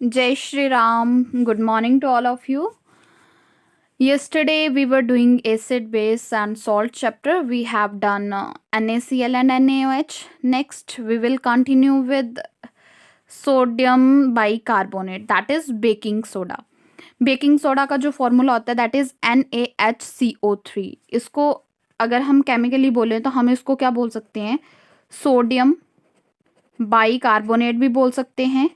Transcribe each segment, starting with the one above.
Jai Shri Ram. Good morning to all of you. Yesterday we were doing acid, base, and salt chapter. We have done NaCl and NaOH. Next, we will continue with sodium bicarbonate, that is baking soda. Baking soda का जो formula होता है that is NaHCO3. इसको अगर हम chemically बोलें तो हम इसको क्या बोल सकते हैं, सोडियम बाइकार्बोनेट भी बोल सकते हैं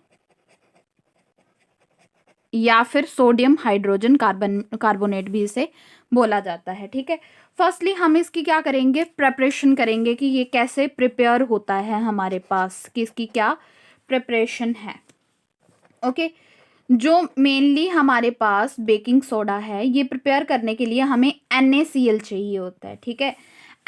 या फिर सोडियम हाइड्रोजन कार्बोनेट भी इसे बोला जाता है. ठीक है, फर्स्टली हम इसकी क्या करेंगे, प्रिपरेशन करेंगे कि ये कैसे प्रिपेयर होता है हमारे पास, कि इसकी क्या प्रिपरेशन है. ओके, जो मेनली हमारे पास बेकिंग सोडा है ये प्रिपेयर करने के लिए हमें NaCl चाहिए होता है. ठीक है,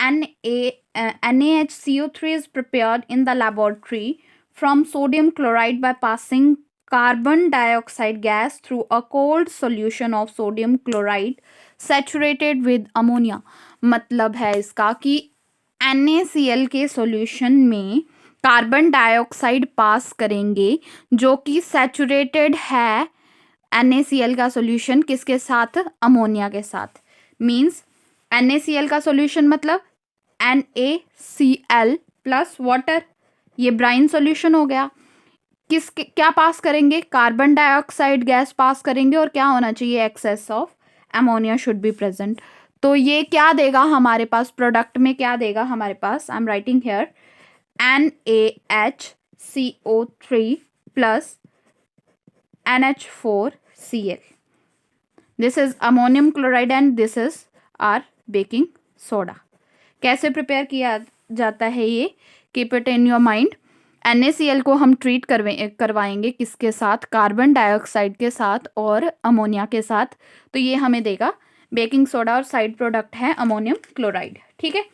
NaHCO3 is prepared in the laboratory from sodium chloride by passing carbon dioxide gas through a cold solution of sodium chloride saturated with ammonia. मतलब है इसका कि NaCl के सॉल्यूशन में कार्बन डाइऑक्साइड पास करेंगे जो कि सैचुरेटेड है NaCl का सॉल्यूशन किसके साथ, अमोनिया के साथ. मींस NaCl का सॉल्यूशन मतलब NaCl प्लस वाटर, ये ब्राइन सॉल्यूशन हो गया. क्या पास करेंगे, कार्बन डाइऑक्साइड गैस पास करेंगे और क्या होना चाहिए, excess of ammonia should be present. तो ये क्या देगा हमारे पास, प्रोडक्ट में क्या देगा हमारे पास, I am writing here NaHCO3 plus NH4Cl. This is ammonium chloride and this is our baking soda. कैसे प्रिपेयर किया जाता है ये, keep it in your mind. NaCl को हम ट्रीट करवाएंगे किसके साथ, कार्बन डाइऑक्साइड के साथ और अमोनिया के साथ. तो ये हमें देगा बेकिंग सोडा और साइड प्रोडक्ट है अमोनियम क्लोराइड. ठीक है,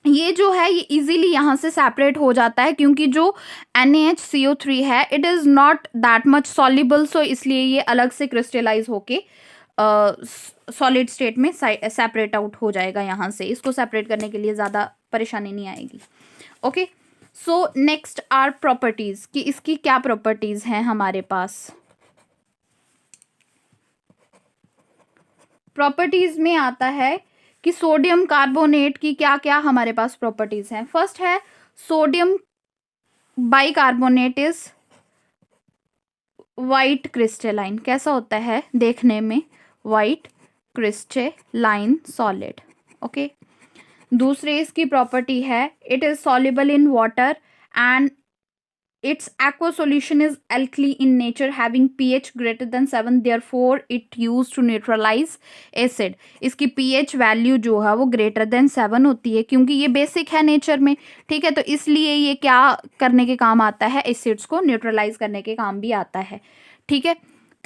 ये जो है ये इजीली यहाँ से सेपरेट हो जाता है क्योंकि जो NaHCO3 है it is not that much soluble, so इसलिए ये अलग से क्रिस्टलाइज होके सॉलिड स्टेट में सेपरेट आउट हो जाएगा. यहाँ से इसको सेपरेट करने के लिए ज़्यादा परेशानी नहीं आएगी. Okay, so next are properties, कि इसकी क्या प्रॉपर्टीज़ हैं हमारे पास. प्रॉपर्टीज़ में आता है कि सोडियम कार्बोनेट की क्या क्या हमारे पास प्रॉपर्टीज हैं. फर्स्ट है sodium bicarbonate is white crystalline. कैसा होता है देखने में, वाइट क्रिस्टलाइन सॉलिड. ओके, दूसरी इसकी प्रॉपर्टी है it is soluble in water and its aqua solution is alkali in nature having pH greater than 7, therefore it used to neutralize acid. इसकी pH value जो है वो ग्रेटर देन 7 होती है क्योंकि ये बेसिक है नेचर में. ठीक है, तो इसलिए ये क्या करने के काम आता है, एसिड्स को न्यूट्रलाइज करने के काम भी आता है. ठीक है,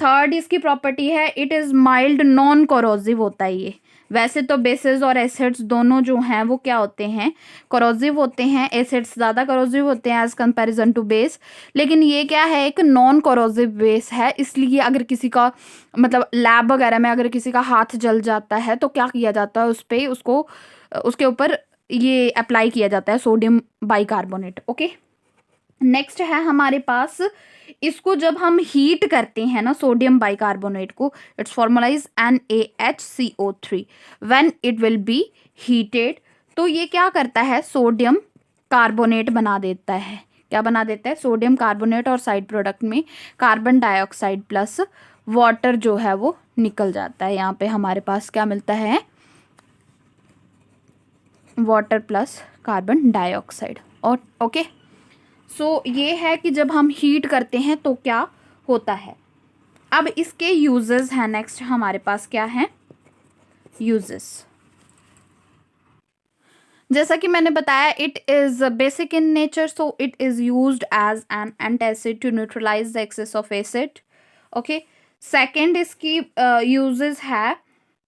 थर्ड इसकी प्रॉपर्टी है it is mild non corrosive होता है. ये वैसे तो बेसिस और एसिड्स दोनों जो हैं वो क्या होते हैं, कोरोसिव होते हैं. एसिड्स ज़्यादा कोरोसिव होते हैं एज कंपैरिजन टू बेस, लेकिन ये क्या है, एक नॉन कोरोसिव बेस है. इसलिए अगर किसी का मतलब लैब वगैरह में अगर किसी का हाथ जल जाता है तो क्या किया जाता है, उस पर उसको उसके ऊपर ये अप्लाई किया जाता है सोडियम बाइकार्बोनेट. ओके, नेक्स्ट है हमारे पास, इसको जब हम हीट करते हैं ना सोडियम बाइकार्बोनेट को, it's formalise NaHCO3. When it will be heated तो ये क्या करता है, सोडियम कार्बोनेट बना देता है. क्या बना देता है, सोडियम कार्बोनेट, और साइड प्रोडक्ट में कार्बन डाइऑक्साइड प्लस वाटर जो है वो निकल जाता है. यहाँ पे हमारे पास क्या मिलता है, वाटर प्लस कार्बन डाइऑक्साइड. और ओके, सो ये है कि जब हम हीट करते हैं तो क्या होता है. अब इसके यूजेस हैं. नेक्स्ट हमारे पास क्या है, यूजेस. जैसा कि मैंने बताया it is basic in nature, so it is used as an antacid to neutralise the excess of acid. Okay, second इसकी यूजेस है,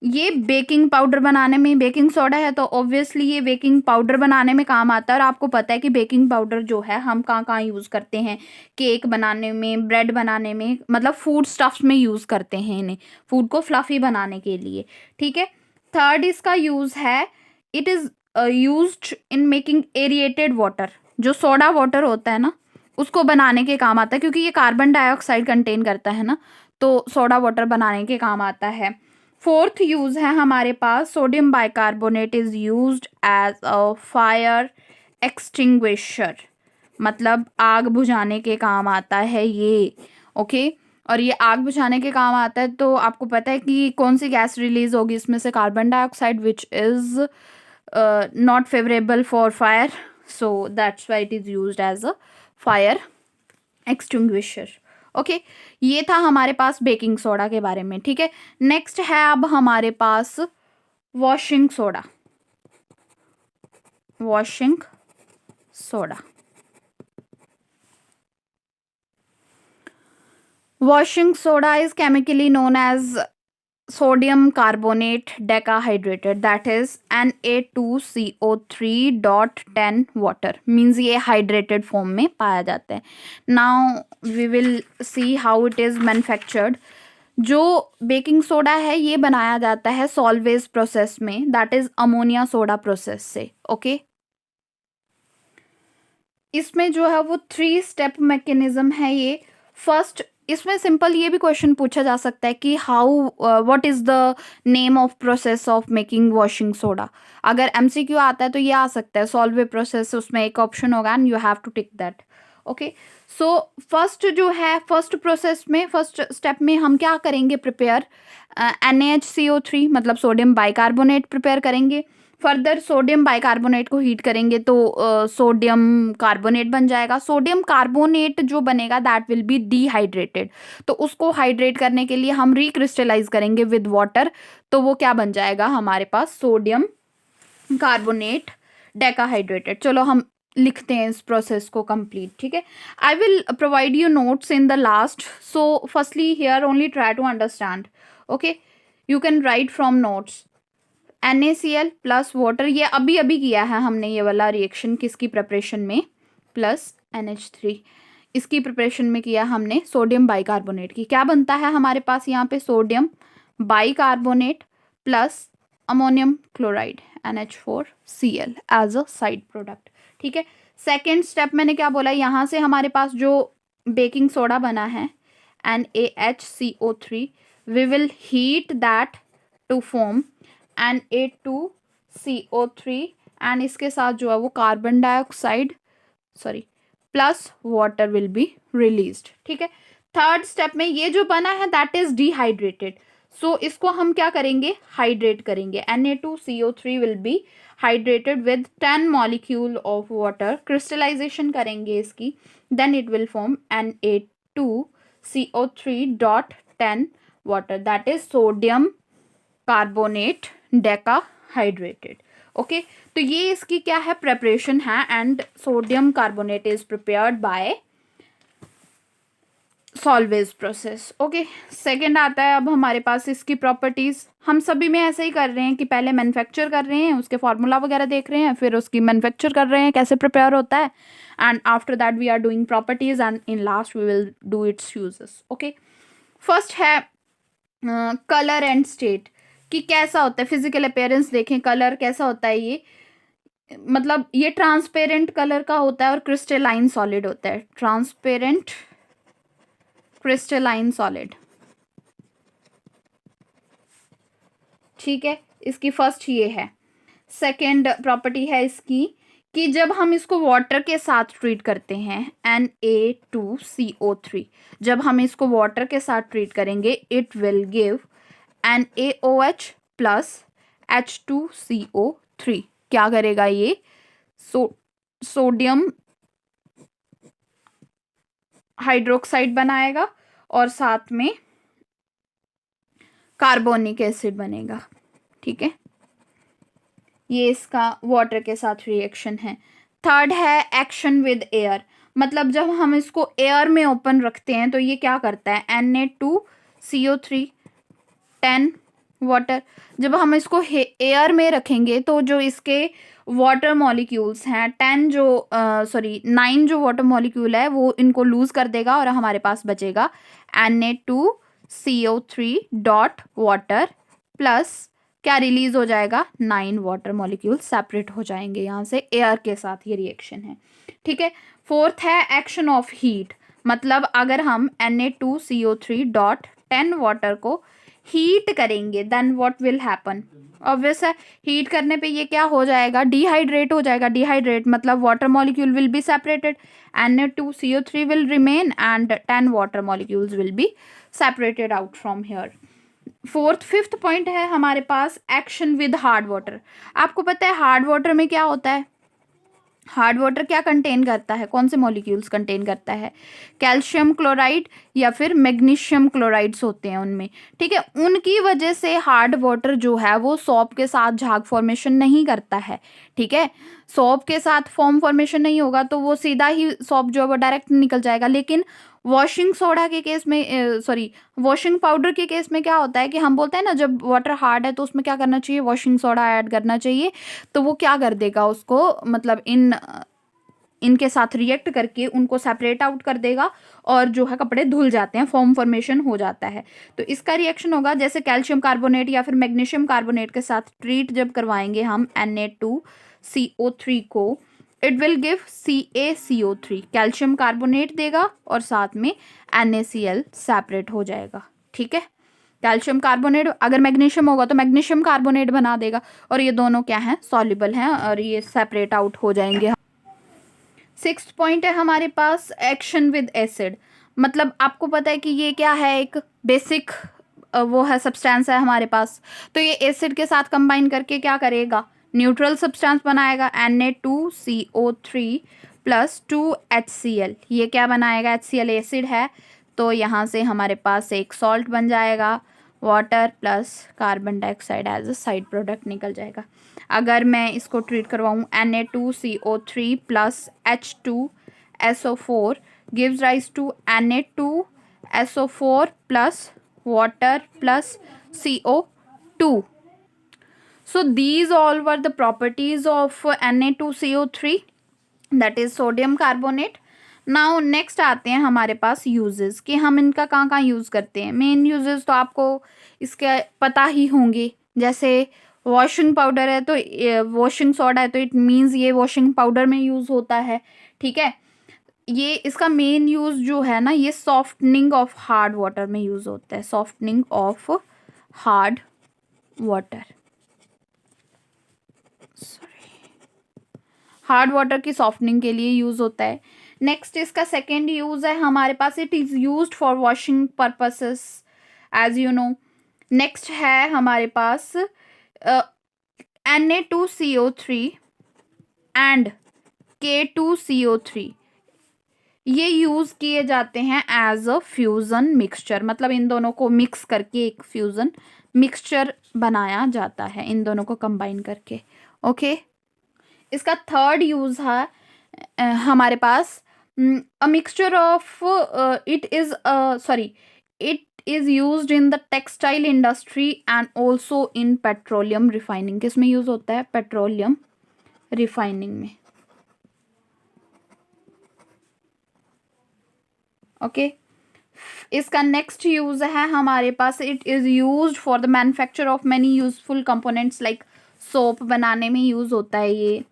ये बेकिंग पाउडर बनाने में, बेकिंग सोडा है तो ऑब्वियसली ये बेकिंग पाउडर बनाने में काम आता है. और आपको पता है कि बेकिंग पाउडर जो है हम कहाँ कहाँ यूज़ करते हैं, केक बनाने में, ब्रेड बनाने में, मतलब फूड स्टफ्स में यूज़ करते हैं इन्हें, फूड को फ्लफी बनाने के लिए. ठीक है, थर्ड इसका यूज़ है it is used in making aerated water. जो सोडा वाटर होता है ना उसको बनाने के काम आता है, क्योंकि ये कार्बन डाइऑक्साइड कंटेन करता है ना, तो सोडा वाटर बनाने के काम आता है। फोर्थ यूज है हमारे पास, sodium bicarbonate is used as a fire extinguisher, मतलब आग बुझाने के काम आता है ये। ओके, और ये आग बुझाने के काम आता है, तो आपको पता है कि कौन सी गैस रिलीज होगी इसमें से, carbon dioxide, which is not favourable for fire, so that's why it is used as a fire extinguisher. Okay, ये था हमारे पास बेकिंग सोडा के बारे में। ठीक है, नेक्स्ट है अब हमारे पास washing soda. Washing soda, washing soda is chemically known as sodium carbonate decahydrated, that is Na2CO3.10 water, means ये hydrated form में पाया जाता है। Now we will see how it is manufactured। जो बेकिंग सोडा है ये बनाया जाता है सॉल्वेज प्रोसेस में, that is ammonia soda process से। ओके, इसमें जो है वो 3 स्टेप मैकेनिज्म है ये। फर्स्ट, इसमें सिंपल ये भी क्वेश्चन पूछा जा सकता है कि how what is the name of process of making washing soda. अगर एमसीक्यू आता है तो ये आ सकता है सॉल्व ए प्रोसेस, उसमें एक ऑप्शन होगा and you have to tick that. Okay, so first जो है, फर्स्ट प्रोसेस में, फर्स्ट स्टेप में हम क्या करेंगे, प्रिपेयर NaHCO3 मतलब सोडियम बाइकार्बोनेट प्रिपेयर करेंगे। फर्दर सोडियम बाइकार्बोनेट को हीट करेंगे तो सोडियम कार्बोनेट बन जाएगा। सोडियम कार्बोनेट जो बनेगा दैट विल बी डिहाइड्रेटेड, तो उसको हाइड्रेट करने के लिए हम रिक्रिस्टलाइज करेंगे विद वाटर, तो वो क्या बन जाएगा हमारे पास, सोडियम कार्बोनेट डेकाहाइड्रेटेड। चलो हम लिखते हैं इस प्रोसेस को कंप्लीट। ठीक है, I will provide you notes in the last, so firstly here only try to understand. Okay, you can write from notes. NaCl plus water, ये अभी अभी किया है हमने ये वाला रिएक्शन, किसकी प्रिपरेशन में, प्लस NH3, इसकी प्रिपरेशन में किया हमने सोडियम बाइकार्बोनेट की। क्या बनता है हमारे पास यहाँ पे, sodium bicarbonate plus ammonium chloride NH4Cl as a side product. ठीक है, सेकेंड स्टेप मैंने क्या बोला, यहाँ से हमारे पास जो बेकिंग सोडा बना है NaHCO3, we will heat that to form Na2CO3 and इसके साथ जो है वो carbon dioxide plus water will be released. ठीक है, थर्ड स्टेप में ये जो बना है दैट इज डिहाइड्रेटेड, सो इसको हम क्या करेंगे, हाइड्रेट करेंगे। Na2CO3 will be hydrated with 10 molecule of water, crystallization करेंगे इसकी, then it will form Na2CO3.10 water, that is sodium carbonate decahydrated. Okay, तो ये इसकी क्या है, प्रिपरेशन है, and sodium carbonate is prepared by Solvay process. Okay, second आता है अब हमारे पास इसकी प्रॉपर्टीज। हम सभी में ऐसे ही कर रहे हैं कि पहले मैन्युफैक्चर कर रहे हैं, उसके फार्मूला वगैरह देख रहे हैं, फिर उसकी मैन्युफैक्चर कर रहे हैं कैसे प्रिपेयर होता है, and after that we are doing properties and in last we will do its uses. Okay, first है कलर एंड स्टेट, कि कैसा होता है फिजिकल अपीयरेंस। देखें कलर कैसा होता है, ये मतलब ये ट्रांसपेरेंट कलर का होता है और क्रिस्टलाइन सॉलिड होता है, ट्रांसपेरेंट क्रिस्टलाइन सॉलिड। ठीक है, इसकी फर्स्ट ये है। सेकंड प्रॉपर्टी है इसकी कि जब हम इसको वाटर के साथ ट्रीट करते हैं Na2CO3, जब हम इसको वाटर के साथ ट्रीट करेंगे it will give NaOH plus H2CO3। क्या करेगा ये, सोडियम हाइड्रोक्साइड बनाएगा और साथ में कार्बोनिक एसिड बनेगा। ठीक है, ये इसका वाटर के साथ रिएक्शन है। थर्ड है एक्शन विद एयर, मतलब जब हम इसको एयर में ओपन रखते हैं तो ये क्या करता है, Na2CO3 10 वाटर, जब हम इसको एयर में रखेंगे तो जो इसके वाटर मॉलिक्यूल्स हैं 9 जो वाटर मॉलिक्यूल है वो इनको लूज कर देगा और हमारे पास बचेगा Na2CO3 डॉट वाटर प्लस क्या रिलीज हो जाएगा, 9 वाटर मॉलिक्यूल सेपरेट हो जाएंगे यहाँ से, एयर के साथ ये रिएक्शन है। ठीक है, फोर्थ है एक्शन ऑफ हीट, मतलब अगर हम Na2CO3 डॉट 10 वाटर को हीट करेंगे then what will happen. Obvious है, हीट करने पे ये क्या हो जाएगा, डिहाइड्रेट हो जाएगा। डिहाइड्रेट मतलब water molecule will be separated, Na2CO3 will remain and 10 water molecules will be separated out from here. Fifth point है हमारे पास एक्शन विद हार्ड वाटर। आपको पता है हार्ड वाटर में क्या होता है, हार्ड वाटर क्या कंटेन करता है, कौन से मॉलिक्यूल्स कंटेन करता है, कैल्शियम क्लोराइड या फिर मैग्नीशियम क्लोराइड्स होते हैं उनमें, ठीक है। उनकी वजह से हार्ड वाटर जो है वो सॉप के साथ झाग फॉर्मेशन नहीं करता है, ठीक है। सॉप के साथ फॉर्म फॉर्मेशन नहीं होगा तो वो सीधा ही सॉप जो है वो डायरेक्ट निकल जाएगा। लेकिन वॉशिंग सोडा के केस में, सॉरी वॉशिंग पाउडर के केस में क्या होता है कि हम बोलते हैं ना जब वाटर हार्ड है तो उसमें क्या करना चाहिए, वॉशिंग सोडा ऐड करना चाहिए। तो वो क्या कर देगा उसको, मतलब इनके साथ रिएक्ट करके उनको सेपरेट आउट कर देगा और जो है कपड़े धुल जाते हैं, फॉर्म फॉर्मेशन हो जाता है। तो इसका रिएक्शन होगा जैसे कैल्शियम कार्बोनेट या फिर मैग्नीशियम कार्बोनेट के साथ ट्रीट जब करवाएंगे हम Na2CO3 को, it will give CaCO3, calcium carbonate देगा और साथ में NaCl सेपरेट हो जाएगा, ठीक है। कैल्शियम कार्बोनेट, अगर मैग्नीशियम होगा तो मैग्नीशियम कार्बोनेट बना देगा और ये दोनों क्या हैं, सॉल्युबल हैं और ये सेपरेट आउट हो जाएंगे। सिक्स्थ पॉइंट है हमारे पास एक्शन विद एसिड, मतलब आपको पता है कि ये क्या है, एक बेसिक वो है सब्सटेंस है हमारे पास। तो ये एसिड के साथ कंबाइन करके क्या करेगा, न्यूट्रल सब्सटेंस बनाएगा Na2CO3 प्लस 2HCl। ये क्या बनाएगा, HCl एसिड है तो यहाँ से हमारे पास एक सॉल्ट बन जाएगा, water plus carbon dioxide as a side product निकल जाएगा। अगर मैं इसको ट्रीट करवाऊँ Na2CO3 plus H2SO4 gives rise to Na2SO4 plus water plus CO2. So these all were the properties of Na2CO3, that is sodium carbonate. Now next आते हैं हमारे पास uses कि हम इनका कहाँ कहाँ यूज़ करते हैं। मेन यूजेस तो आपको इसके पता ही होंगे, जैसे वॉशिंग पाउडर है तो वॉशिंग सोडा है तो इट मीन्स ये वॉशिंग पाउडर में यूज़ होता है, ठीक है। ये इसका मेन यूज जो है ना, ये सॉफ्टनिंग ऑफ हार्ड वाटर में यूज होता है, softening of hard water, hard water की सॉफ्टनिंग के लिए यूज होता है। नेक्स्ट इसका सेकेंड यूज है हमारे पास, it is used for washing purposes as you know. Next है हमारे पास Na2CO3 एंड K2CO3, ये यूज किए जाते हैं एज अ फ्यूजन मिक्सचर, मतलब इन दोनों को मिक्स करके एक फ्यूजन मिक्सचर बनाया जाता है, इन दोनों को कंबाइन करके, ओके। इसका थर्ड यूज है हमारे पास a mixture of, it is sorry it is used in the textile industry and also in petroleum refining. किसमें यूज होता है, पेट्रोलियम रिफाइनिंग में, ओके। इसका नेक्स्ट यूज है हमारे पास, it is used for the manufacture of many useful components like soap बनाने में यूज होता है, ये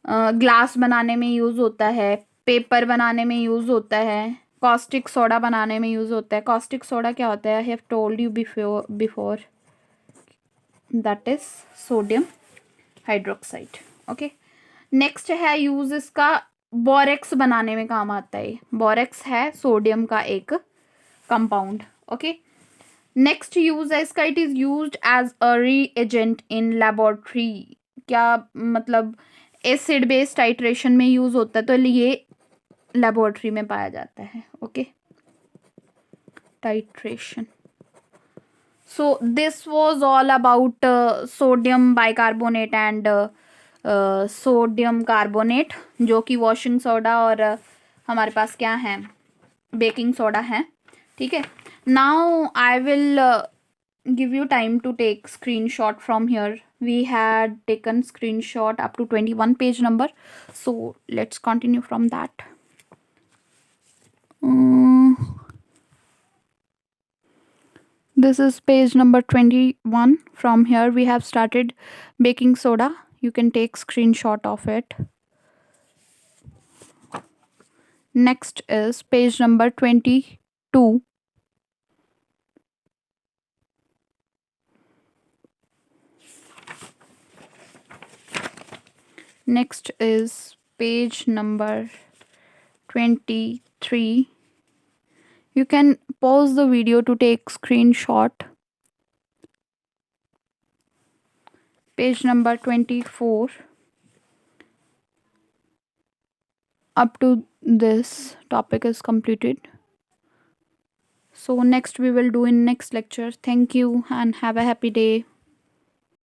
ग्लास बनाने में यूज होता है, पेपर बनाने में यूज होता है, कॉस्टिक सोडा बनाने में यूज होता है। कॉस्टिक सोडा क्या होता है, I have told you before that is sodium hydroxide, okay. Next है यूज इसका, बोरेक्स बनाने में काम आता है। बोरेक्स है सोडियम का एक कंपाउंड, ओके। नेक्स्ट यूज है इसका, it is used as a reagent in laboratory. क्या मतलब, एसिड बेस्ड टाइट्रेशन में यूज होता है तो ये लेबोरेटरी में पाया जाता है, okay, titration. So this was all about sodium bicarbonate and sodium carbonate, जो कि वॉशिंग सोडा और हमारे पास क्या है, बेकिंग सोडा है, ठीक है। Now I will give you time to take screenshot from here. We had taken screenshot up to 21 page number, so let's continue from that. This is page number 21. From here we have started baking soda. You can take screenshot of it. Next is page number 22. Next is page number 23. You can pause the video to take screenshot. Page number 24. Up to this topic is completed. So next we will do in next lecture. Thank you and have a happy day.